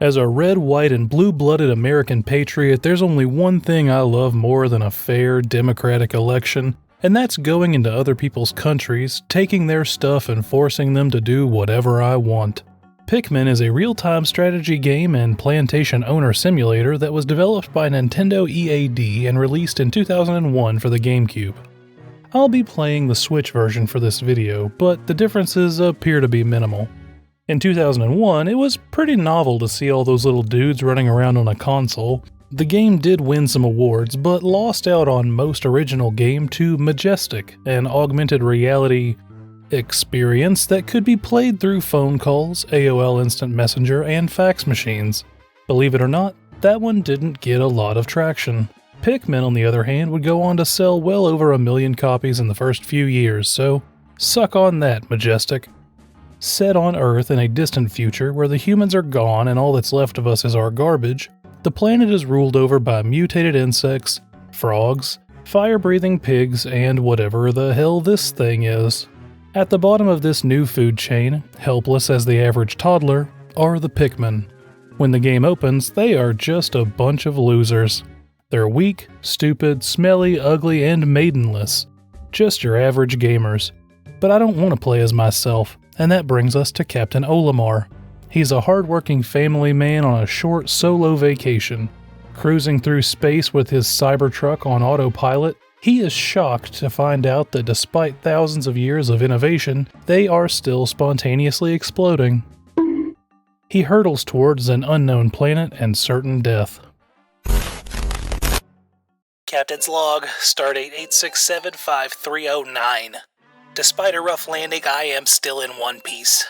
As a red, white, and blue-blooded American patriot, there's only one thing I love more than a fair, democratic election, and that's going into other people's countries, taking their stuff and forcing them to do whatever I want. Pikmin is a real-time strategy game and plantation owner simulator that was developed by Nintendo EAD and released in 2001 for the Gamecube. I'll be playing the Switch version for this video, but the differences appear to be minimal. In 2001, it was pretty novel to see all those little dudes running around on a console. The game did win some awards, but lost out on Most Original Game to Majestic, an augmented reality experience that could be played through phone calls, AOL Instant Messenger, and fax machines. Believe it or not, that one didn't get a lot of traction. Pikmin, on the other hand, would go on to sell well over 1 million copies in the first few years, so suck on that, Majestic. Set on Earth in a distant future where the humans are gone and all that's left of us is our garbage, the planet is ruled over by mutated insects, frogs, fire-breathing pigs, and whatever the hell this thing is. At the bottom of this new food chain, helpless as the average toddler, are the Pikmin. When the game opens, they are just a bunch of losers. They're weak, stupid, smelly, ugly, and maidenless. Just your average gamers. But I don't want to play as myself. And that brings us to Captain Olimar. He's a hard-working family man on a short solo vacation. Cruising through space with his Cybertruck on autopilot, he is shocked to find out that despite thousands of years of innovation, they are still spontaneously exploding. He hurtles towards an unknown planet and certain death. Captain's log, stardate 8675309. Despite a rough landing, I am still in one piece.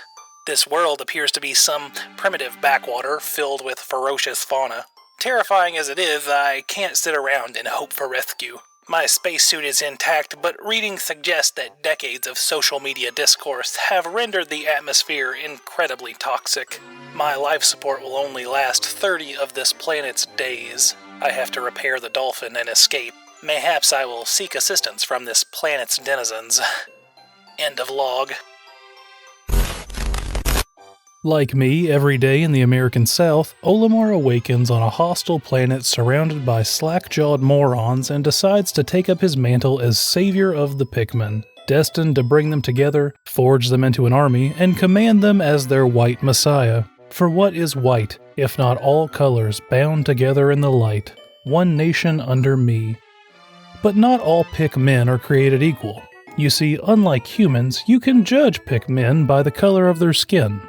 This world appears to be some primitive backwater filled with ferocious fauna. Terrifying as it is, I can't sit around and hope for rescue. My spacesuit is intact, but readings suggest that decades of social media discourse have rendered the atmosphere incredibly toxic. My life support will only last 30 of this planet's days. I have to repair the dolphin and escape. Mayhaps I will seek assistance from this planet's denizens. End of log. Like me, every day in the American South, Olimar awakens on a hostile planet surrounded by slack-jawed morons and decides to take up his mantle as savior of the Pikmin, destined to bring them together, forge them into an army, and command them as their white messiah. For what is white, if not all colors bound together in the light? One nation under me. But not all Pikmin are created equal. You see, unlike humans, you can judge Pikmin by the color of their skin.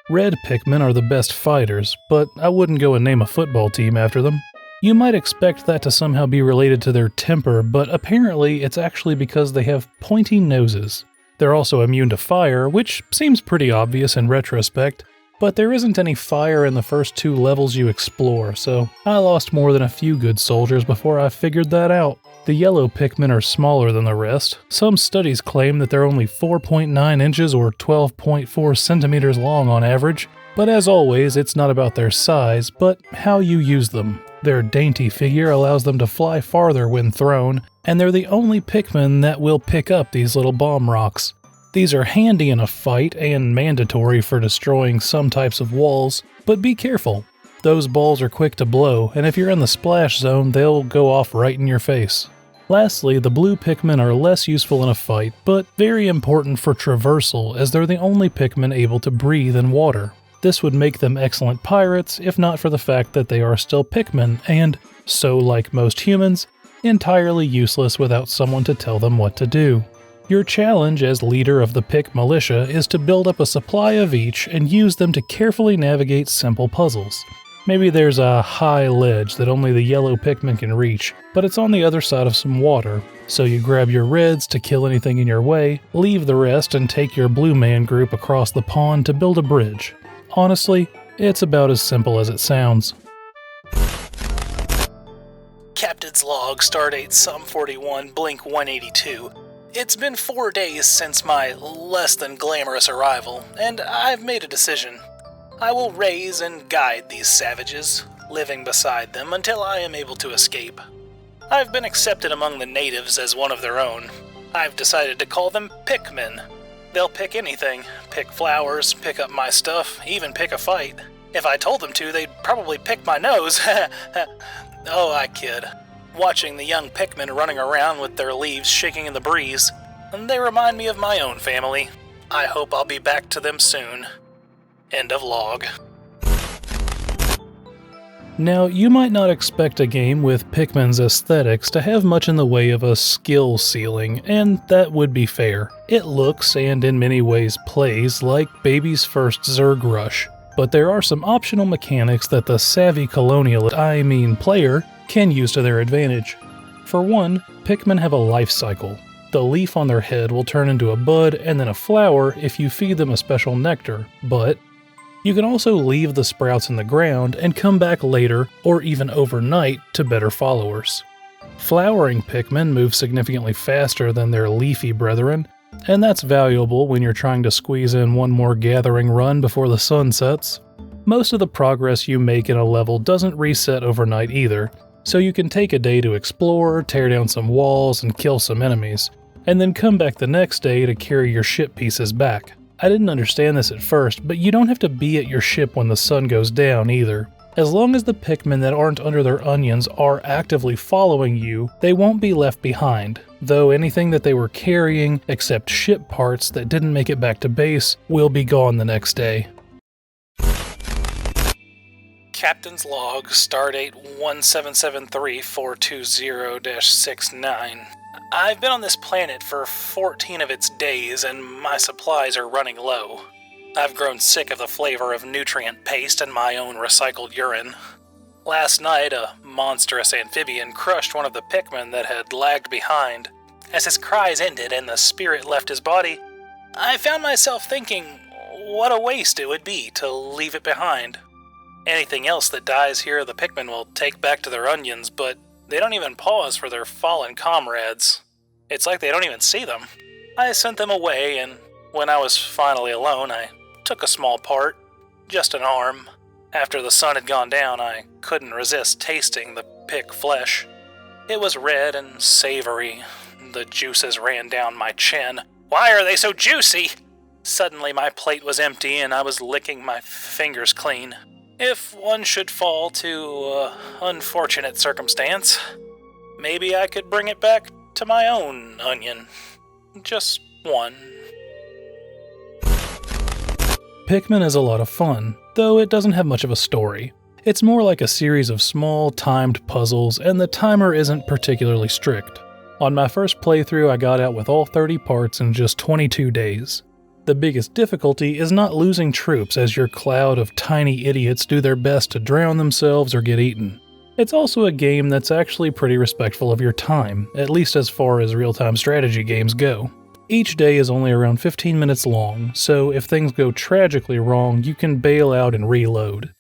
Red Pikmin are the best fighters, but I wouldn't go and name a football team after them. You might expect that to somehow be related to their temper, but apparently it's actually because they have pointy noses. They're also immune to fire, which seems pretty obvious in retrospect, but there isn't any fire in the first 2 levels you explore, so I lost more than a few good soldiers before I figured that out. The yellow Pikmin are smaller than the rest. Some studies claim that they're only 4.9 inches or 12.4 centimeters long on average, but as always, it's not about their size, but how you use them. Their dainty figure allows them to fly farther when thrown, and they're the only Pikmin that will pick up these little bomb rocks. These are handy in a fight and mandatory for destroying some types of walls, but be careful. Those balls are quick to blow, and if you're in the splash zone, they'll go off right in your face. Lastly, the blue Pikmin are less useful in a fight, but very important for traversal as they're the only Pikmin able to breathe in water. This would make them excellent pirates if not for the fact that they are still Pikmin and, so like most humans, entirely useless without someone to tell them what to do. Your challenge as leader of the Pik militia is to build up a supply of each and use them to carefully navigate simple puzzles. Maybe there's a high ledge that only the yellow Pikmin can reach, but it's on the other side of some water, so you grab your reds to kill anything in your way, leave the rest and take your blue man group across the pond to build a bridge. Honestly, it's about as simple as it sounds. Captain's log, stardate Sum 41, Blink 182. It's been 4 days since my less than glamorous arrival, and I've made a decision. I will raise and guide these savages, living beside them until I am able to escape. I've been accepted among the natives as one of their own. I've decided to call them Pikmin. They'll pick anything, pick flowers, pick up my stuff, even pick a fight. If I told them to, they'd probably pick my nose. Oh, I kid. Watching the young Pikmin running around with their leaves shaking in the breeze, they remind me of my own family. I hope I'll be back to them soon. End of log. Now, you might not expect a game with Pikmin's aesthetics to have much in the way of a skill ceiling, and that would be fair. It looks, and in many ways plays, like baby's first Zerg rush, but there are some optional mechanics that the savvy player, can use to their advantage. For one, Pikmin have a life cycle. The leaf on their head will turn into a bud and then a flower if you feed them a special nectar, but you can also leave the sprouts in the ground and come back later or even overnight to better followers. Flowering Pikmin move significantly faster than their leafy brethren, and that's valuable when you're trying to squeeze in one more gathering run before the sun sets. Most of the progress you make in a level doesn't reset overnight either, so you can take a day to explore, tear down some walls, and kill some enemies, and then come back the next day to carry your ship pieces back. I didn't understand this at first, but you don't have to be at your ship when the sun goes down either. As long as the Pikmin that aren't under their onions are actively following you, they won't be left behind, though anything that they were carrying, except ship parts that didn't make it back to base, will be gone the next day. Captain's Log, Stardate 1773420-69. I've been on this planet for 14 of its days, and my supplies are running low. I've grown sick of the flavor of nutrient paste and my own recycled urine. Last night, a monstrous amphibian crushed one of the Pikmin that had lagged behind. As his cries ended and the spirit left his body, I found myself thinking what a waste it would be to leave it behind. Anything else that dies here the Pikmin will take back to their onions, but they don't even pause for their fallen comrades. It's like they don't even see them. I sent them away, and when I was finally alone, I took a small part, just an arm. After the sun had gone down, I couldn't resist tasting the Pik flesh. It was red and savory. The juices ran down my chin. Why are they so juicy? Suddenly my plate was empty, and I was licking my fingers clean. If one should fall to unfortunate circumstance, maybe I could bring it back to my own onion. Just one. Pikmin is a lot of fun, though it doesn't have much of a story. It's more like a series of small, timed puzzles, and the timer isn't particularly strict. On my first playthrough, I got out with all 30 parts in just 22 days. The biggest difficulty is not losing troops as your cloud of tiny idiots do their best to drown themselves or get eaten. It's also a game that's actually pretty respectful of your time, at least as far as real-time strategy games go. Each day is only around 15 minutes long, so if things go tragically wrong, you can bail out and reload.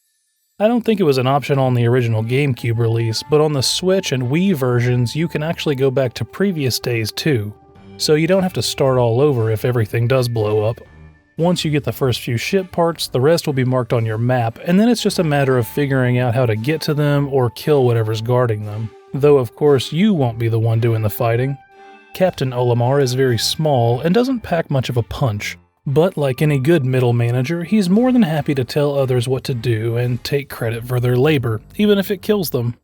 I don't think it was an option on the original Gamecube release, but on the Switch and Wii versions you can actually go back to previous days too. So you don't have to start all over if everything does blow up. Once you get the first few ship parts, the rest will be marked on your map, and then it's just a matter of figuring out how to get to them or kill whatever's guarding them. Though of course you won't be the one doing the fighting. Captain Olimar is very small and doesn't pack much of a punch, but like any good middle manager, he's more than happy to tell others what to do and take credit for their labor, even if it kills them.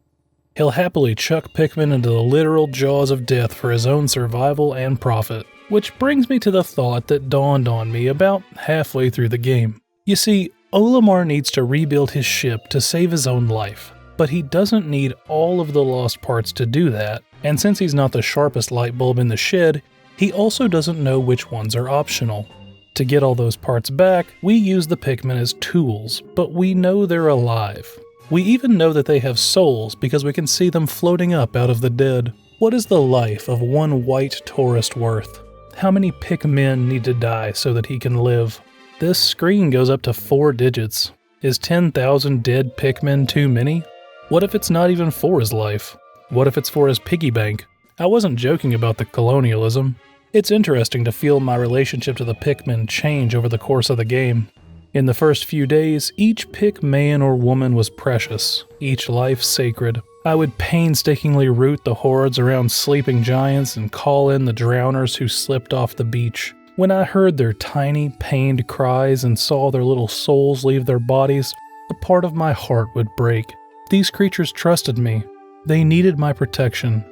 He'll happily chuck Pikmin into the literal jaws of death for his own survival and profit. Which brings me to the thought that dawned on me about halfway through the game. You see, Olimar needs to rebuild his ship to save his own life, but he doesn't need all of the lost parts to do that, and since he's not the sharpest light bulb in the shed, he also doesn't know which ones are optional. To get all those parts back, we use the Pikmin as tools, but we know they're alive. We even know that they have souls because we can see them floating up out of the dead. What is the life of one white tourist worth? How many Pikmin need to die so that he can live? This screen goes up to 4 digits. Is 10,000 dead Pikmin too many? What if it's not even for his life? What if it's for his piggy bank? I wasn't joking about the colonialism. It's interesting to feel my relationship to the Pikmin change over the course of the game. In the first few days, each Pik man or woman was precious, each life sacred. I would painstakingly root the hordes around sleeping giants and call in the drowners who slipped off the beach. When I heard their tiny, pained cries and saw their little souls leave their bodies, a part of my heart would break. These creatures trusted me. They needed my protection,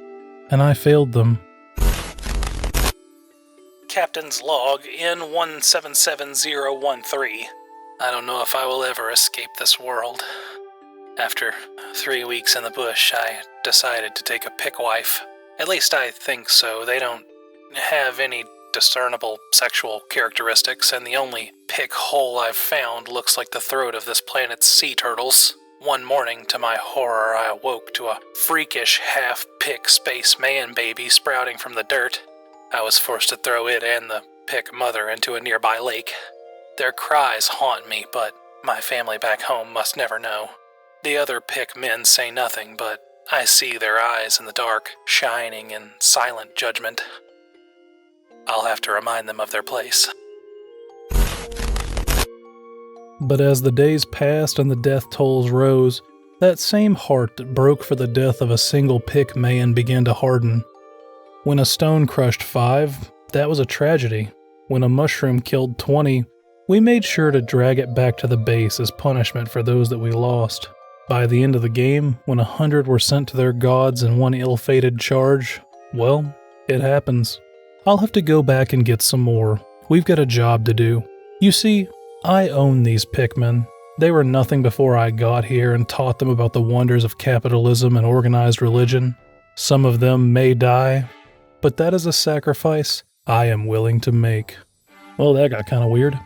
and I failed them. Captain's log N177013. I don't know if I will ever escape this world. After 3 weeks in the bush, I decided to take a pick wife. At least I think so. They don't have any discernible sexual characteristics, and the only pick hole I've found looks like the throat of this planet's sea turtles. One morning, to my horror, I awoke to a freakish half-pick space man baby sprouting from the dirt. I was forced to throw it and the pick mother into a nearby lake. Their cries haunt me, but my family back home must never know. The other pick men say nothing, but I see their eyes in the dark, shining in silent judgment. I'll have to remind them of their place. But as the days passed and the death tolls rose, that same heart that broke for the death of a single pick man began to harden. When a stone crushed 5, that was a tragedy. When a mushroom killed 20, we made sure to drag it back to the base as punishment for those that we lost. By the end of the game, when 100 were sent to their gods in one ill-fated charge, well, it happens. I'll have to go back and get some more. We've got a job to do. You see, I own these Pikmin. They were nothing before I got here and taught them about the wonders of capitalism and organized religion. Some of them may die, but that is a sacrifice I am willing to make. Well, that got kind of weird.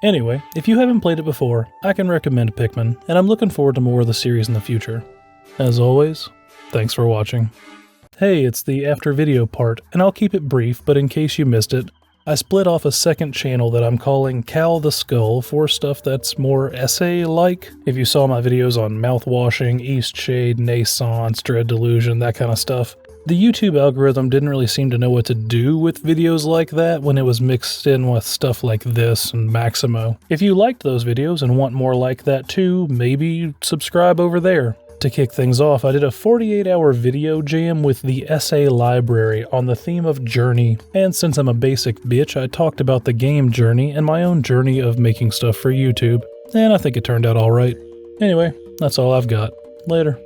Anyway, if you haven't played it before, I can recommend Pikmin, and I'm looking forward to more of the series in the future. As always, thanks for watching. Hey, it's the after video part, and I'll keep it brief, but in case you missed it, I split off a second channel that I'm calling KalTheSkeleton for stuff that's more essay-like. If you saw my videos on mouthwashing, Eastshade, naissance, dread delusion, that kind of stuff, the YouTube algorithm didn't really seem to know what to do with videos like that when it was mixed in with stuff like this and Maximo. If you liked those videos and want more like that too, maybe subscribe over there. To kick things off, I did a 48-hour video jam with the essay library on the theme of Journey, and since I'm a basic bitch, I talked about the game Journey and my own journey of making stuff for YouTube, and I think it turned out alright. Anyway, that's all I've got. Later.